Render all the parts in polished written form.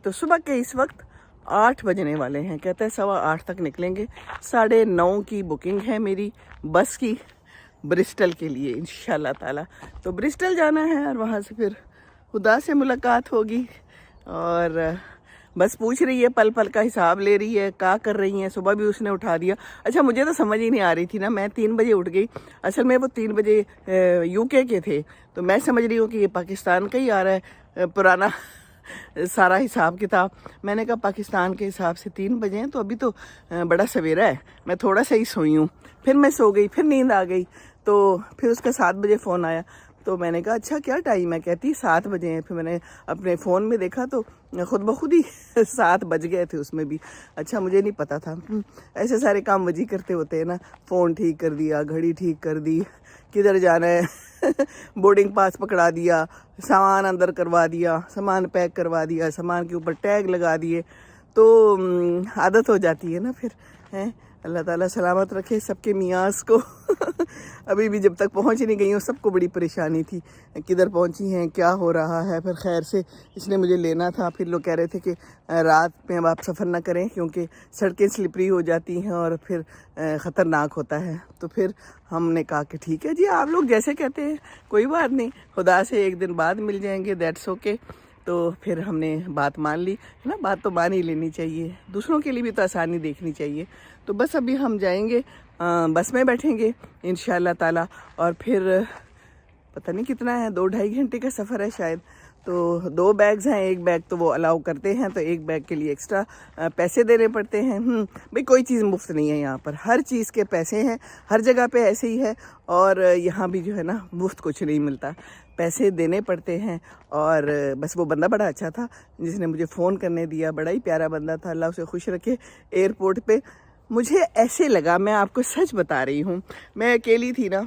तो सुबह के इस वक्त 8 बजने वाले हैं, कहते हैं 8:15 तक निकलेंगे। 9:30 की बुकिंग है मेरी बस की ब्रिस्टल के लिए इंशाल्लाह ताला। तो ब्रिस्टल जाना है और वहाँ से फिर खुदा से मुलाकात होगी। और बस पूछ रही है, पल पल का हिसाब ले रही है, क्या कर रही हैं। सुबह भी उसने उठा दिया। अच्छा, मुझे तो समझ ही नहीं आ रही थी ना, मैं 3 बजे उठ गई। असल में वो 3 बजे यूके के थे, तो मैं समझ रही हूँ कि ये पाकिस्तान का ही आ रहा है पुराना सारा हिसाब किताब। मैंने कहा पाकिस्तान के हिसाब से 3 बजे हैं, तो अभी तो बड़ा सवेरा है। मैं थोड़ा सा ही सोई हूँ, फिर मैं सो गई, फिर नींद आ गई। तो फिर उसका 7 बजे फ़ोन आया, तो मैंने कहा अच्छा क्या टाइम है, कहती 7 बजे हैं। फिर मैंने अपने फ़ोन में देखा तो खुद ब खुद ही 7 बज गए थे उसमें भी। अच्छा, मुझे नहीं पता था। ऐसे सारे काम वजी करते होते हैं ना। फ़ोन ठीक कर दिया, घड़ी ठीक कर दी, किधर जाना है बोर्डिंग पास पकड़ा दिया, सामान अंदर करवा दिया, सामान पैक करवा दिया, सामान के ऊपर टैग लगा दिए। तो आदत हो जाती है ना फिर, हैं। अल्लाह ताला सलामत रखे सबके मियाँस को अभी भी जब तक पहुंच नहीं गई हूँ, सबको बड़ी परेशानी थी किधर पहुंची हैं, क्या हो रहा है। फिर खैर से इसने मुझे लेना था। फिर लोग कह रहे थे कि रात में अब आप सफ़र ना करें क्योंकि सड़कें स्लिपरी हो जाती हैं और फिर ख़तरनाक होता है। तो फिर हमने कहा कि ठीक है जी, आप लोग जैसे कहते हैं, कोई बात नहीं, खुदा से एक दिन बाद मिल जाएंगे, दैट्स ओके। तो फिर हमने बात मान ली है ना, बात तो मान ही लेनी चाहिए, दूसरों के लिए भी तो आसानी देखनी चाहिए। तो बस अभी हम जाएंगे, बस में बैठेंगे इंशाल्लाह ताला, और फिर पता नहीं कितना है, 2-2.5 घंटे का सफ़र है शायद। तो 2 बैग्स हैं, एक बैग तो वो अलाउ करते हैं, तो एक बैग के लिए एक्स्ट्रा पैसे देने पड़ते हैं। भाई कोई चीज़ मुफ्त नहीं है यहाँ पर, हर चीज़ के पैसे हैं, हर जगह पे ऐसे ही है। और यहाँ भी जो है ना, मुफ्त कुछ नहीं मिलता, पैसे देने पड़ते हैं। और बस वो बंदा बड़ा अच्छा था जिसने मुझे फ़ोन करने दिया, बड़ा ही प्यारा बंदा था, अल्लाह उसे खुश रखे। एयरपोर्ट पे मुझे ऐसे लगा, मैं आपको सच बता रही हूँ, मैं अकेली थी ना,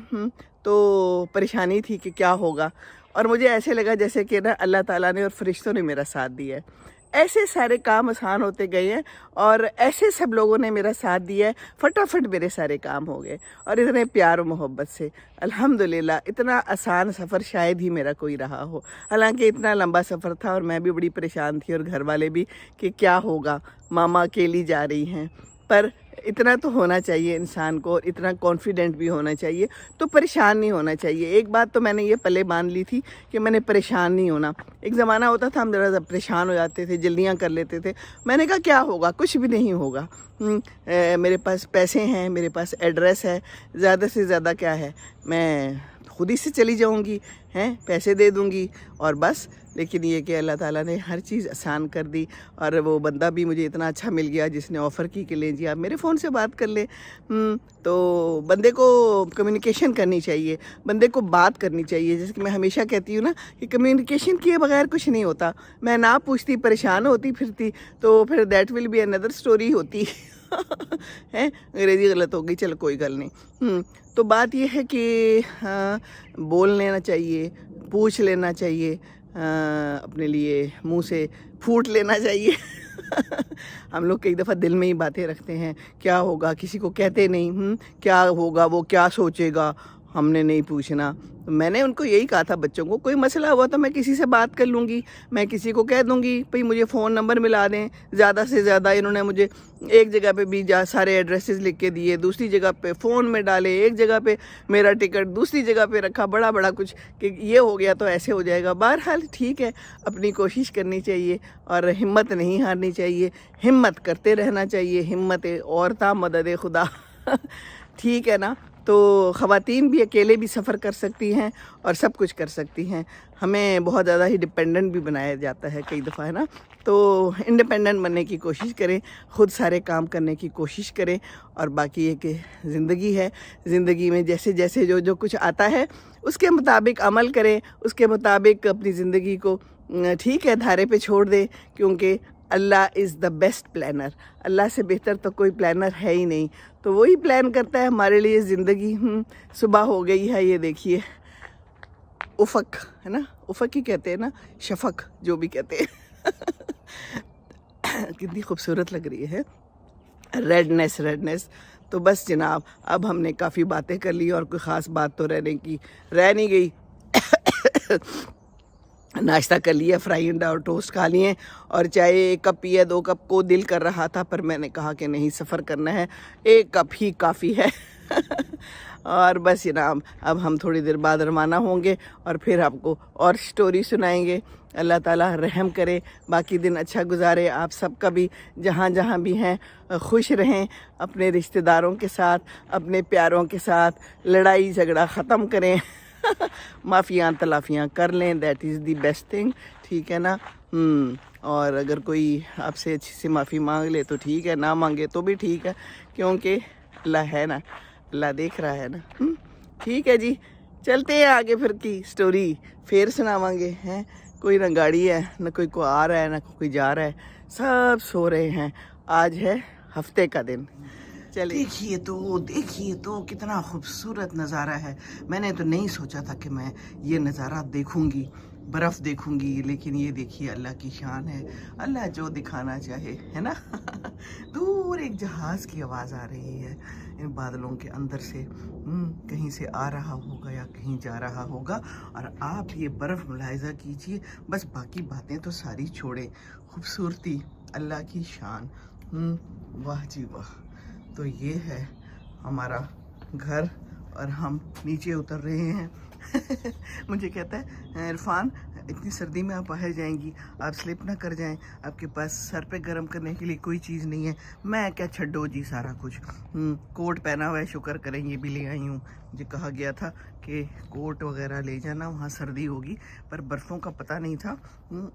तो परेशानी थी कि क्या होगा। और मुझे ऐसे लगा जैसे कि ना अल्लाह ताला ने और फरिश्तों ने मेरा साथ दिया है। ऐसे सारे काम आसान होते गए हैं और ऐसे सब लोगों ने मेरा साथ दिया है, फटाफट मेरे सारे काम हो गए और इतने प्यार और मोहब्बत से। अल्हम्दुलिल्लाह, इतना आसान सफ़र शायद ही मेरा कोई रहा हो। हालांकि इतना लंबा सफ़र था और मैं भी बड़ी परेशान थी और घर वाले भी कि क्या होगा, मामा अकेली जा रही हैं। पर इतना तो होना चाहिए इंसान को, इतना कॉन्फिडेंट भी होना चाहिए, तो परेशान नहीं होना चाहिए। एक बात तो मैंने ये पहले मान ली थी कि मैंने परेशान नहीं होना। एक ज़माना होता था हम ज़रा परेशान हो जाते थे, जल्दियाँ कर लेते थे। मैंने कहा क्या होगा, कुछ भी नहीं होगा। मेरे पास पैसे हैं, मेरे पास एड्रेस है, ज़्यादा से ज़्यादा क्या है, मैं खुद ही से चली जाऊंगी, हैं, पैसे दे दूंगी और बस। लेकिन ये कि अल्लाह ताला ने हर चीज़ आसान कर दी। और वो बंदा भी मुझे इतना अच्छा मिल गया जिसने ऑफ़र की कि ले जी आप मेरे फ़ोन से बात कर लें। तो बंदे को कम्युनिकेशन करनी चाहिए, बंदे को बात करनी चाहिए। जैसे कि मैं हमेशा कहती हूँ ना कि कम्युनिकेशन किए बगैर कुछ नहीं होता। मैं ना पूछती, परेशान होती फिरती, तो फिर that will be another story होती है। अंग्रेज़ी गलत हो गई, चलो कोई गल नहीं। तो बात यह है कि बोल लेना चाहिए, पूछ लेना चाहिए, अपने लिए मुंह से फूट लेना चाहिए हम लोग कई दफ़ा दिल में ही बातें रखते हैं, क्या होगा, किसी को कहते नहीं। क्या होगा, वो क्या सोचेगा, हमने नहीं पूछना। तो मैंने उनको यही कहा था, बच्चों को कोई मसला हुआ तो मैं किसी से बात कर लूँगी, मैं किसी को कह दूँगी भाई मुझे फ़ोन नंबर मिला दें। ज़्यादा से ज़्यादा इन्होंने मुझे एक जगह पे भी सारे एड्रेसेस लिख के दिए, दूसरी जगह पे फ़ोन में डाले, एक जगह पे मेरा टिकट दूसरी जगह पे रखा, बड़ा बड़ा कुछ कि ये हो गया तो ऐसे हो जाएगा। बहरहाल ठीक है, अपनी कोशिश करनी चाहिए और हिम्मत नहीं हारनी चाहिए, हिम्मत करते रहना चाहिए। हिम्मत औरता मदद खुदा ठीक है ना। तो ख़वातीन भी अकेले भी सफ़र कर सकती हैं और सब कुछ कर सकती हैं। हमें बहुत ज़्यादा ही डिपेंडेंट भी बनाया जाता है कई दफ़ा, है ना। तो इंडिपेंडेंट बनने की कोशिश करें, ख़ुद सारे काम करने की कोशिश करें। और बाकी ये कि ज़िंदगी है, ज़िंदगी में जैसे जैसे जो कुछ आता है उसके मुताबिक अमल करें, उसके मुताबिक अपनी ज़िंदगी को ठीक है धारे पे छोड़ दें, क्योंकि अल्लाह इज़ द बेस्ट प्लानर। अल्लाह से बेहतर तो कोई प्लानर है ही नहीं। तो वही प्लान करता है हमारे लिए ज़िंदगी। सुबह हो गई है, ये देखिए, उफ़क है ना, उफ़क ही कहते हैं ना, शफ़क जो भी कहते हैं कितनी खूबसूरत लग रही है, रेडनेस। तो बस जनाब, अब हमने काफ़ी बातें कर ली और कोई ख़ास बात तो रह नहीं गई नाश्ता कर लिया, फ्राई अंडा और टोस्ट खा लिए, और चाय 1 कप पिया, 2 कप को दिल कर रहा था, पर मैंने कहा कि नहीं, सफ़र करना है, 1 कप ही काफ़ी है। और बस ये ना, अब हम थोड़ी देर बाद रवाना होंगे और फिर आपको और स्टोरी सुनाएंगे। अल्लाह ताला रहम करे, बाकी दिन अच्छा गुजारे, आप सबका भी जहाँ जहाँ भी हैं खुश रहें, अपने रिश्तेदारों के साथ, अपने प्यारों के साथ लड़ाई झगड़ा ख़त्म करें। माफ़ियाँ तलाफ़ियाँ कर लें, that is the best thing, ठीक है ना। और अगर कोई आपसे अच्छी सी माफ़ी मांग ले तो ठीक है, ना मांगे तो भी ठीक है, क्योंकि अल्लाह है ना, अल्लाह देख रहा है ना। ठीक है जी, चलते हैं आगे, फिर की स्टोरी फिर सुनावांगे। हैं, कोई ना गाड़ी है, ना कोई को आ रहा है, ना कोई जा रहा है, सब सो रहे हैं। आज है हफ्ते का दिन। चलिए, देखिए तो कितना खूबसूरत नज़ारा है। मैंने तो नहीं सोचा था कि मैं ये नज़ारा देखूंगी, बर्फ़ देखूंगी, लेकिन ये देखिए अल्लाह की शान है, अल्लाह जो दिखाना चाहे, है ना। दूर एक जहाज़ की आवाज़ आ रही है इन बादलों के अंदर से, कहीं से आ रहा होगा या कहीं जा रहा होगा। और आप ये बर्फ़ मुलाहिज़ा कीजिए, बस बाकी बातें तो सारी छोड़े, खूबसूरती, अल्लाह की शान, वाह जी वाह। तो ये है हमारा घर और हम नीचे उतर रहे हैं। मुझे कहता है, इरफान इतनी सर्दी में आप बाहर जाएंगी, आप स्लिप ना कर जाएं, आपके पास सर पे गर्म करने के लिए कोई चीज़ नहीं है। मैं क्या, छड्डो जी सारा कुछ, कोट पहना हुआ है, शुक्र करें ये भी ले आई हूँ। मुझे कहा गया था कि कोट वगैरह ले जाना, वहाँ सर्दी होगी, पर बर्फ़ों का पता नहीं था।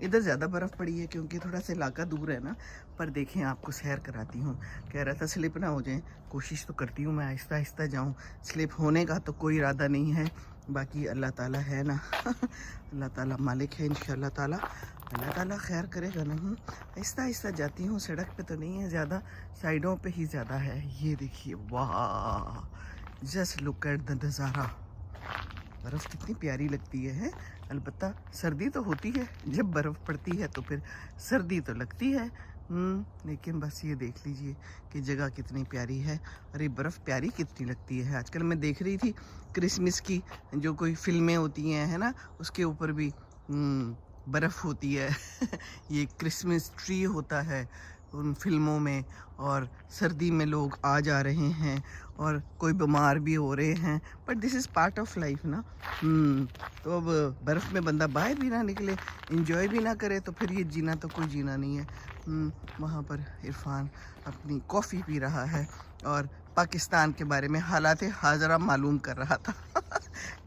इधर ज़्यादा बर्फ़ पड़ी है क्योंकि थोड़ा सा इलाका दूर है ना। पर देखें, आपको सैर कराती हूँ। कह रहा था स्लिप ना हो जाए, कोशिश तो करती हूँ मैं आहिस्ता आहिस्ता जाऊँ, स्लिप होने का तो कोई इरादा नहीं है, बाकी अल्लाह ताला है ना। अल्लाह ताला मालिक है, इंशाअल्लाह ताला अल्लाह ताला खैर करेगा ना। आहिस्ता आहिस्ता जाती हूँ, सड़क पे तो नहीं है ज़्यादा, साइडों पे ही ज़्यादा है। ये देखिए, वाह, जस्ट लुक एट द नज़ारा। बर्फ़ कितनी प्यारी लगती है। अलबत्ता सर्दी तो होती है, जब बर्फ़ पड़ती है तो फिर सर्दी तो लगती है। लेकिन बस ये देख लीजिए कि जगह कितनी प्यारी है, और ये बर्फ़ प्यारी कितनी लगती है। आजकल मैं देख रही थी क्रिसमस की जो कोई फिल्में होती हैं, है ना, उसके ऊपर भी बर्फ़ होती है। ये क्रिसमस ट्री होता है उन फिल्मों में, और सर्दी में लोग आ जा रहे हैं और कोई बीमार भी हो रहे हैं, but this is part of life ना। तो अब बर्फ़ में बंदा बाहर भी ना निकले, इंजॉय भी ना करे, तो फिर ये जीना तो कोई जीना नहीं है। वहाँ पर इरफान अपनी कॉफ़ी पी रहा है और पाकिस्तान के बारे में हालात हाजरा मालूम कर रहा था।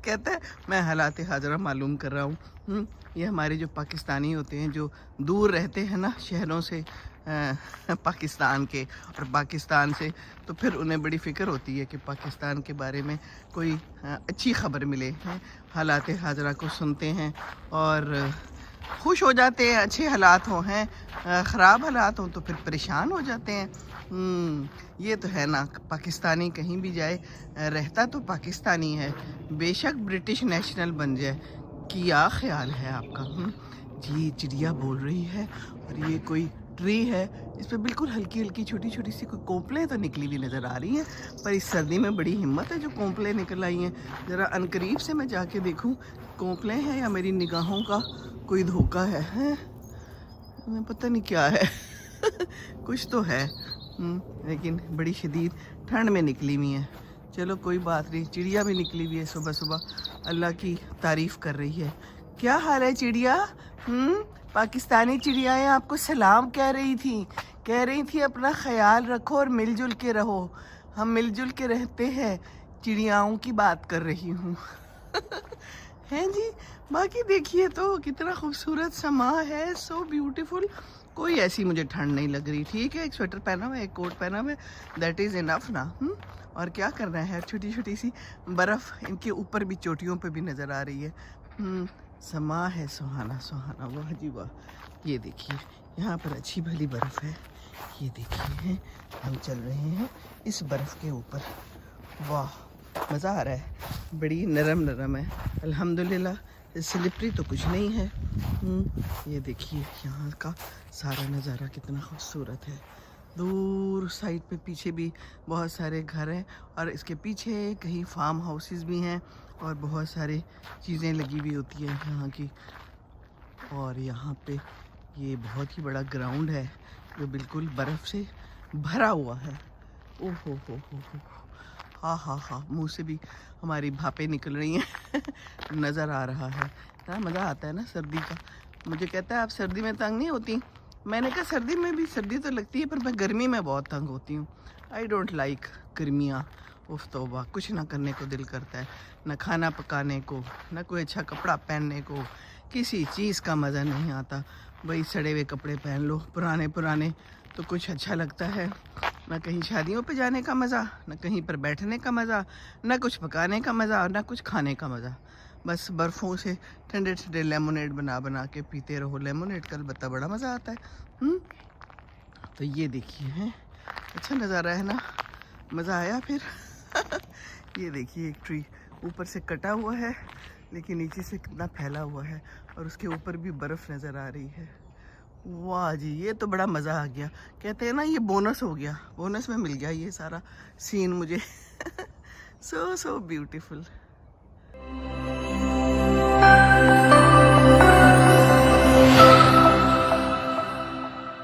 कहता है मैं हालात हाजरा मालूम कर रहा हूँ। ये हमारे जो पाकिस्तानी होते हैं, जो दूर रहते हैं ना शहरों से, पाकिस्तान के और पाकिस्तान से, तो फिर उन्हें बड़ी फ़िक्र होती है कि पाकिस्तान के बारे में कोई अच्छी ख़बर मिले। हालात हाजरा को सुनते हैं और खुश हो जाते हैं, अच्छे हालात हों, हैं ख़राब हालात हों तो फिर परेशान हो जाते हैं। ये तो है ना, पाकिस्तानी कहीं भी जाए रहता तो पाकिस्तानी है, बेशक ब्रिटिश नेशनल बन जाए। क्या ख्याल है आपका? जी, चिड़िया बोल रही है, और ये कोई ट्री है, इस पर बिल्कुल हल्की हल्की छोटी छोटी सी कोई कोंपलें तो निकली हुई नज़र आ रही हैं, पर इस सर्दी में बड़ी हिम्मत है जो कोंपलें निकल आई हैं। ज़रा अनकरीब से मैं जाके देखूं कोंपलें हैं या मेरी निगाहों का कोई धोखा है, हमें पता नहीं क्या है। कुछ तो है, लेकिन बड़ी शदीद ठंड में निकली हुई है। चलो कोई बात नहीं, चिड़िया भी निकली हुई है सुबह सुबह, अल्लाह की तारीफ़ कर रही है। क्या हाल है चिड़िया? पाकिस्तानी चिड़ियाएँ आपको सलाम कह रही थी अपना ख्याल रखो और मिलजुल के रहो। हम मिलजुल के रहते हैं, चिड़ियाओं की बात कर रही हूँ। हैं जी, बाकी देखिए तो कितना खूबसूरत समा है, सो ब्यूटीफुल। कोई ऐसी मुझे ठंड नहीं लग रही। ठीक है, एक स्वेटर पहना हुआ है, एक कोट पहना हुआ है, दैट इज़ इनफ ना। और क्या करना है, छोटी छोटी सी बर्फ़ इनके ऊपर भी, चोटियों पे भी नज़र आ रही है। समा है सुहाना सुहाना, वाह जी वाह। ये देखिए यहाँ पर अच्छी भली बर्फ़ है, ये देखिए हम चल रहे हैं इस बर्फ़ के ऊपर, वाह मज़ा आ रहा है, बड़ी नरम नरम है अल्हम्दुलिल्लाह, स्लिपरी तो कुछ नहीं है। ये देखिए यहाँ का सारा नज़ारा कितना खूबसूरत है। दूर साइड पे पीछे भी बहुत सारे घर हैं, और इसके पीछे कहीं फार्म हाउसेस भी हैं, और बहुत सारी चीज़ें लगी हुई होती हैं यहाँ की। اور یہاں پہ یہ بہت ہی بڑا گراؤنڈ ہے جو بالکل برف سے بھرا ہوا ہے. او ہو ہاں ہاں ہاں, منہ سے بھی ہماری بھاپیں نکل رہی ہیں. نظر آ رہا ہے. اتنا مزہ آتا ہے نا سردی کا. مجھے کہتا ہے آپ سردی میں تنگ نہیں ہوتی. میں نے کہا سردی میں بھی سردی تو لگتی ہے, پر میں گرمی میں بہت تنگ ہوتی ہوں. آئی ڈونٹ لائک گرمیاں. اف توبہ, کچھ نہ کرنے کو دل کرتا ہے, نہ کھانا پکانے کو, نہ کوئی اچھا کپڑا پہننے کو, کسی چیز کا مزہ نہیں آتا. وہی سڑے ہوئے کپڑے پہن لو پرانے تو کچھ اچھا لگتا ہے. نہ کہیں شادیوں پہ جانے کا مزہ, نہ کہیں پر بیٹھنے کا مزہ, نہ کچھ پکانے کا مزہ, اور نہ کچھ کھانے کا مزہ. بس برفوں سے ٹھنڈے لیمونیڈ بنا کے پیتے رہو. لیمونیڈ کا البتہ بڑا مزہ آتا ہے. تو یہ دیکھیے ہیں, اچھا نظارہ ہے نا, مزہ آیا پھر. یہ دیکھیے ایک ٹری اوپر سے کٹا ہوا ہے لیکن نیچے سے کتنا پھیلا ہوا ہے, اور اس کے اوپر بھی برف نظر آ رہی ہے. واہ جی, یہ تو بڑا مزہ آ گیا. کہتے ہیں نا یہ بونس ہو گیا, بونس میں مل گیا یہ سارا سین مجھے. So beautiful.